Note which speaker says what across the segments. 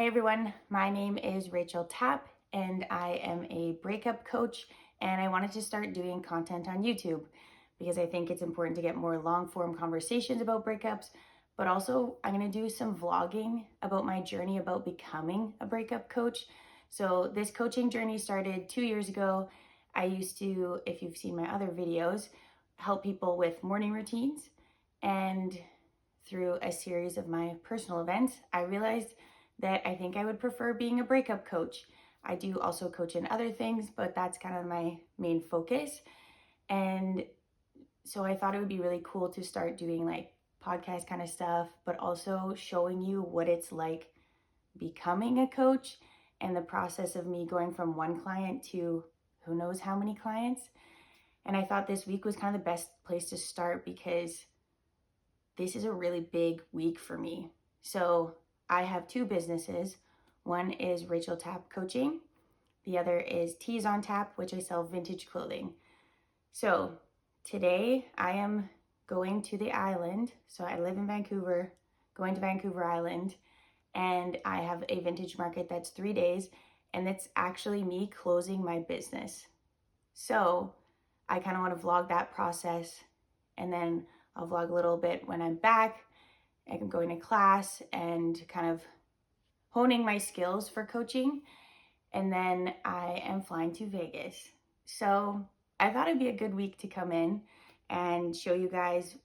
Speaker 1: Hey everyone, my name is Rachel Tapp and I am a breakup coach, and I wanted to start doing content on YouTube because I think it's important to get more long form conversations about breakups, but also I'm going to do some vlogging about my journey about becoming a breakup coach. So this coaching journey started 2 years ago. I used to, if you've seen my other videos, help people with morning routines, and through a series of my personal events, I realized that I think I would prefer being a breakup coach. I do also coach in other things, but that's kind of my main focus. And so I thought it would be really cool to start doing like podcast kind of stuff, but also showing you what it's like becoming a coach and the process of me going from one client to who knows how many clients. And I thought this week was kind of the best place to start because this is a really big week for me. So I have two businesses. One is Rachel Tapp Coaching. The other is Tees on Tap, which I sell vintage clothing. So today I am going to the island. So I live in Vancouver, going to Vancouver Island, and I have a vintage market that's 3 days, and it's actually me closing my business. So I kind of want to vlog that process, and then I'll vlog a little bit when I'm back. I'm going to class and kind of honing my skills for coaching. And then I am flying to Vegas. So I thought it'd be a good week to come in and show you guys,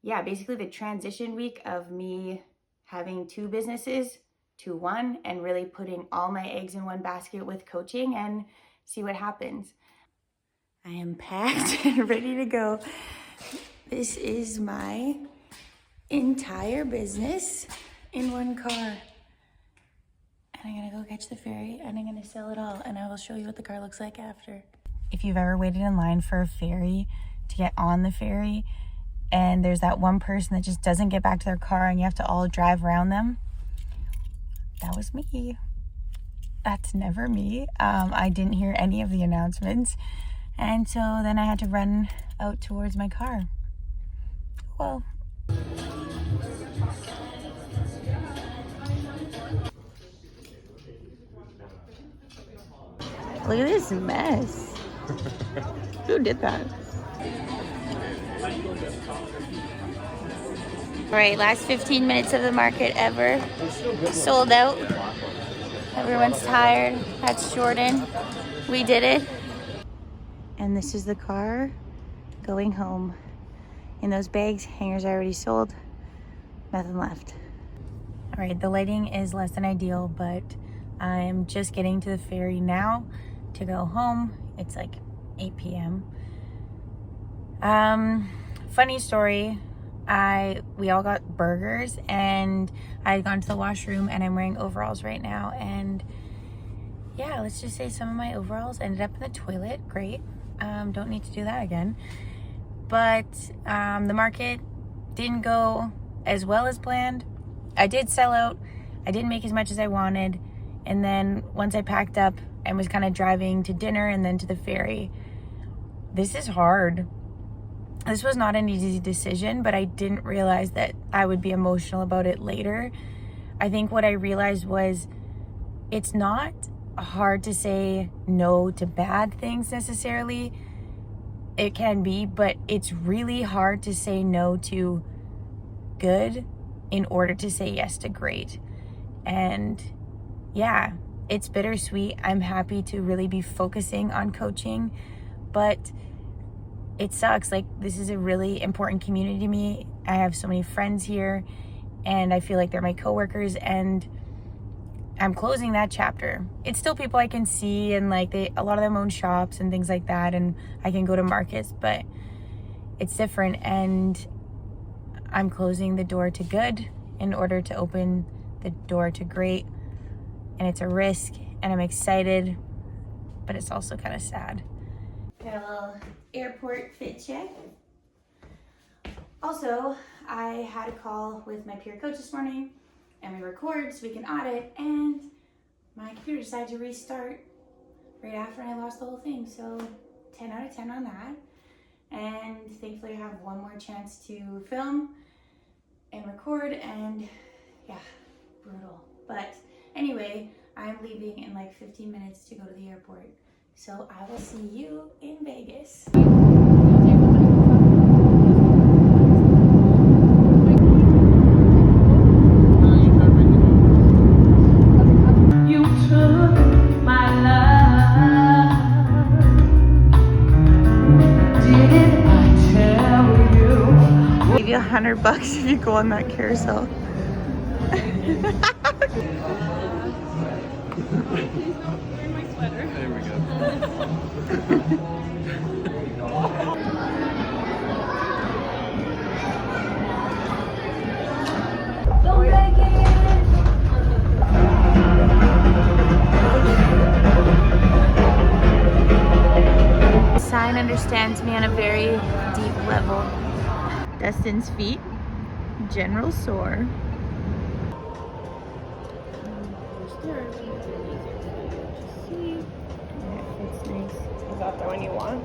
Speaker 1: basically the transition week of me having two businesses to one and really putting all my eggs in one basket with coaching and see what happens. I am packed and ready to go. This is my entire business in one car. And I'm gonna go catch the ferry and I'm gonna sell it all, and I will show you what the car looks like after. If you've ever waited in line for a ferry to get on the ferry, and there's that one person that just doesn't get back to their car and you have to all drive around them, that was me. That's never me. I didn't hear any of the announcements, and so then I had to run out towards my car. Well, look at this mess. Who did that? All right, last 15 minutes of the market ever. Sold out. Everyone's tired. That's Jordan. We did it. And this is the car going home. In those bags, hangers are already sold. Nothing left. All right, the lighting is less than ideal, but I'm just getting to the ferry now to go home. It's like 8 p.m. Funny story. We all got burgers, and I had gone to the washroom, and I'm wearing overalls right now, and yeah, let's just say some of my overalls ended up in the toilet. Great. Don't need to do that again. But the market didn't go as well as planned. I did sell out. I didn't make as much as I wanted. And then once I packed up and was kind of driving to dinner and then to the ferry, this is hard. This was not an easy decision, but I didn't realize that I would be emotional about it later. I think what I realized was it's not hard to say no to bad things necessarily. It can be, but it's really hard to say no to good in order to say yes to great. And yeah, it's bittersweet. I'm happy to really be focusing on coaching, but it sucks. Like, this is a really important community to me. I have so many friends here, and I feel like they're my coworkers, and I'm closing that chapter. It's still people I can see, and like a lot of them own shops and things like that, and I can go to markets, but it's different, and I'm closing the door to good in order to open the door to great. And it's a risk, and I'm excited, but it's also kind of sad. Got a little airport fit check. Also, I had a call with my peer coach this morning, and we record so we can audit, and my computer decided to restart right after I lost the whole thing. So 10 out of 10 on that. And thankfully I have one more chance to film and record, and yeah, brutal. But Anyway, I'm leaving in like 15 minutes to go to the airport. So I will see you in Vegas. You took my love. Didn't I tell you? I'll give you $100 if you go on that carousel.
Speaker 2: There we go.
Speaker 1: Don't break it. The sign understands me on a very deep level. Dustin's feet, general sore. It's nice.
Speaker 3: Is that the one you want?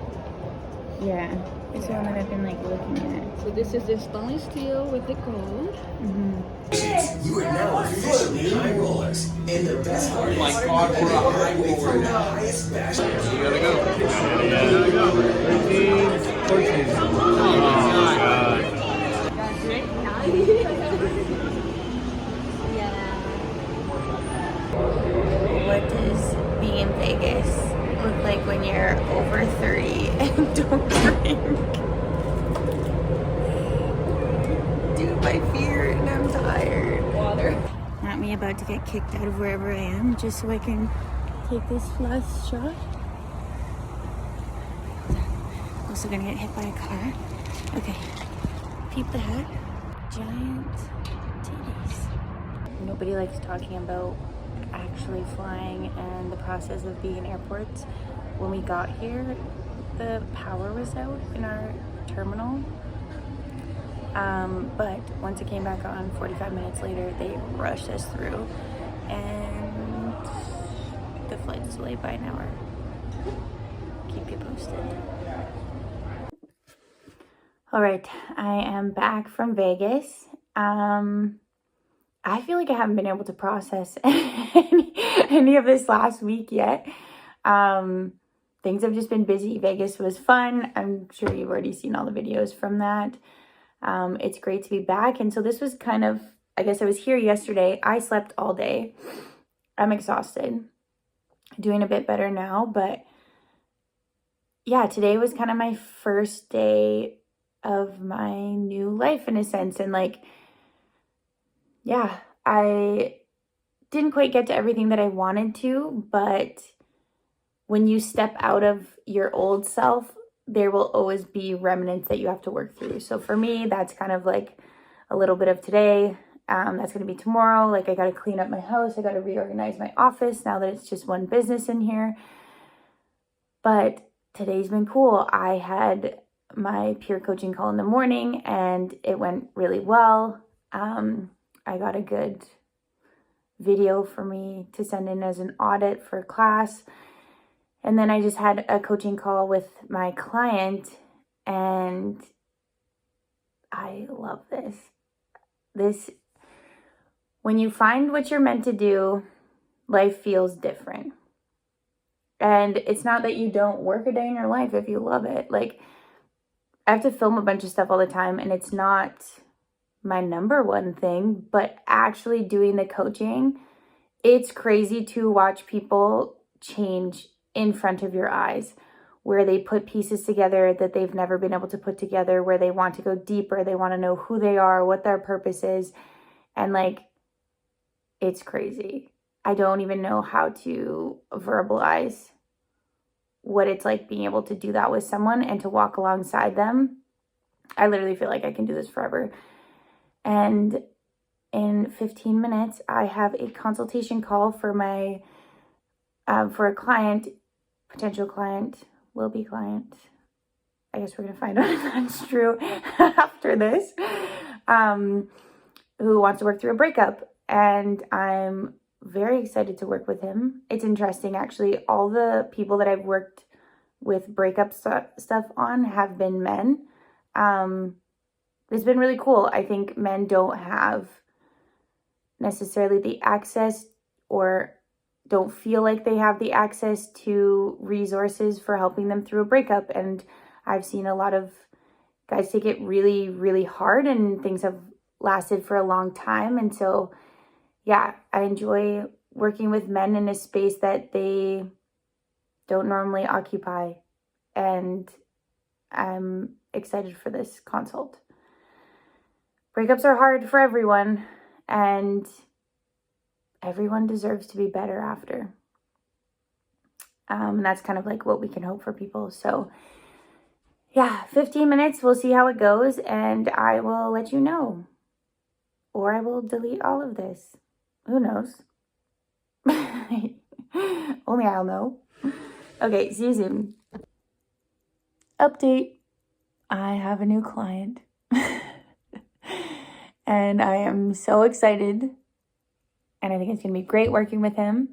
Speaker 1: Yeah, it's the one that I've been like looking at.
Speaker 3: So this is the stainless steel with the gold.
Speaker 4: You are now officially high rollers. And the best part is,
Speaker 2: My God, we're a high
Speaker 4: through the highest fashion.
Speaker 2: You gotta go. You gotta go. 13, 14. Oh my God.
Speaker 1: What does being in Vegas look like when you're over 30 and don't drink? Dude, my fear and I'm tired.
Speaker 3: Water.
Speaker 1: Not me about to get kicked out of wherever I am just so I can take this last shot. Also gonna get hit by a car. Okay, peep the hat. Giant titties. Nobody likes talking about actually flying and the process of being in airports. When we got here, the power was out in our terminal. But once it came back on 45 minutes later, they rushed us through and the flight is delayed by an hour. Keep you posted. All right, I am back from Vegas. I feel like I haven't been able to process any of this last week yet. Things have just been busy. Vegas was fun. I'm sure you've already seen all the videos from that. It's great to be back. And so this was kind of, I guess I was here yesterday. I slept all day. I'm exhausted. Doing a bit better now, but yeah, today was kind of my first day of my new life in a sense. And like, yeah, I didn't quite get to everything that I wanted to, but when you step out of your old self, there will always be remnants that you have to work through. So for me, that's kind of like a little bit of today. That's going to be tomorrow. Like I got to clean up my house. I got to reorganize my office now that it's just one business in here. But today's been cool. I had my peer coaching call in the morning and it went really well. I got a good video for me to send in as an audit for class. And then I just had a coaching call with my client and I love this. When you find what you're meant to do, life feels different. And it's not that you don't work a day in your life if you love it. Like I have to film a bunch of stuff all the time and it's not my number one thing, but actually doing the coaching, it's crazy to watch people change in front of your eyes, where they put pieces together that they've never been able to put together, where they want to go deeper, they want to know who they are, what their purpose is, and like, it's crazy. I don't even know how to verbalize what it's like being able to do that with someone and to walk alongside them. I literally feel like I can do this forever. And in 15 minutes, I have a consultation call for my, for a client, potential client, will-be client. I guess we're going to find out if that's true after this, who wants to work through a breakup. And I'm very excited to work with him. It's interesting, actually. All the people that I've worked with breakup stuff on have been men. It's been really cool. I think men don't have necessarily the access or don't feel like they have the access to resources for helping them through a breakup. And I've seen a lot of guys take it really, really hard, and things have lasted for a long time. And so, yeah, I enjoy working with men in a space that they don't normally occupy. And I'm excited for this consult. Breakups are hard for everyone, and everyone deserves to be better after. And that's kind of like what we can hope for people. So yeah, 15 minutes, we'll see how it goes, and I will let you know. Or I will delete all of this. Who knows? Only I'll know. Okay, see you soon. Update. I have a new client. And I am so excited. And I think it's going to be great working with him.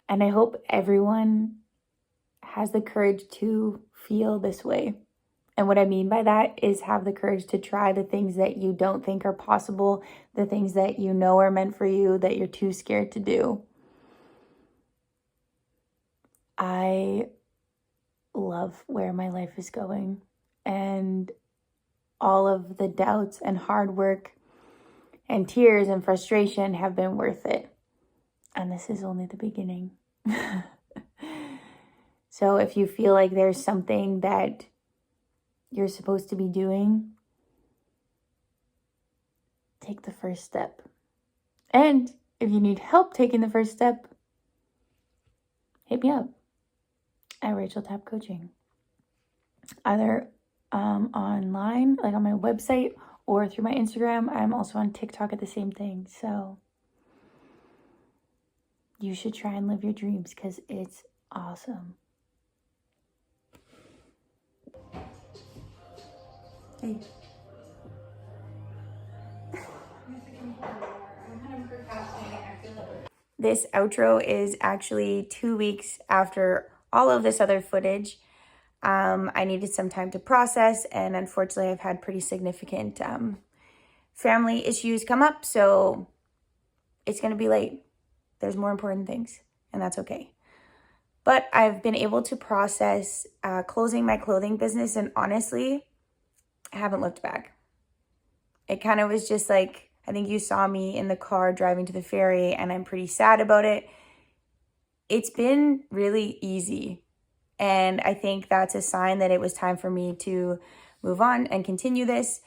Speaker 1: And I hope everyone has the courage to feel this way. And what I mean by that is have the courage to try the things that you don't think are possible, the things that you know are meant for you, that you're too scared to do. I love where my life is going, and all of the doubts and hard work and tears and frustration have been worth it. And this is only the beginning. So if you feel like there's something that you're supposed to be doing, take the first step. And if you need help taking the first step, hit me up at Rachel Tapp Coaching. Either online, like on my website, or through my Instagram. I'm also on TikTok at the same thing. So you should try and live your dreams, because it's awesome. Hey. This outro is actually 2 weeks after all of this other footage. I needed some time to process, and unfortunately I've had pretty significant family issues come up, so it's going to be late. There's more important things, and that's okay. But I've been able to process closing my clothing business, and honestly, I haven't looked back. It kind of was just like, I think you saw me in the car driving to the ferry, and I'm pretty sad about it. It's been really easy, and I think that's a sign that it was time for me to move on and continue this.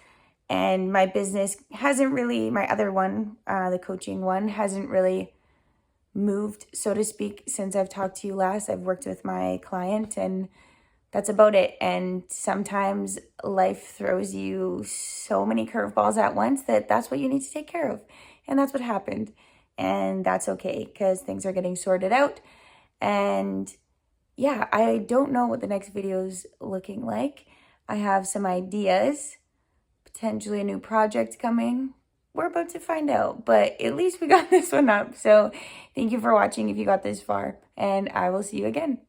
Speaker 1: And my business hasn't really, my other one, the coaching one, hasn't really moved, so to speak, since I've talked to you last. I've worked with my client, and that's about it. And sometimes life throws you so many curveballs at once that's what you need to take care of. And that's what happened. And that's okay, because things are getting sorted out. And yeah, I don't know what the next video is looking like. I have some ideas, potentially a new project coming. We're about to find out, but at least we got this one up. So thank you for watching if you got this far, and I will see you again.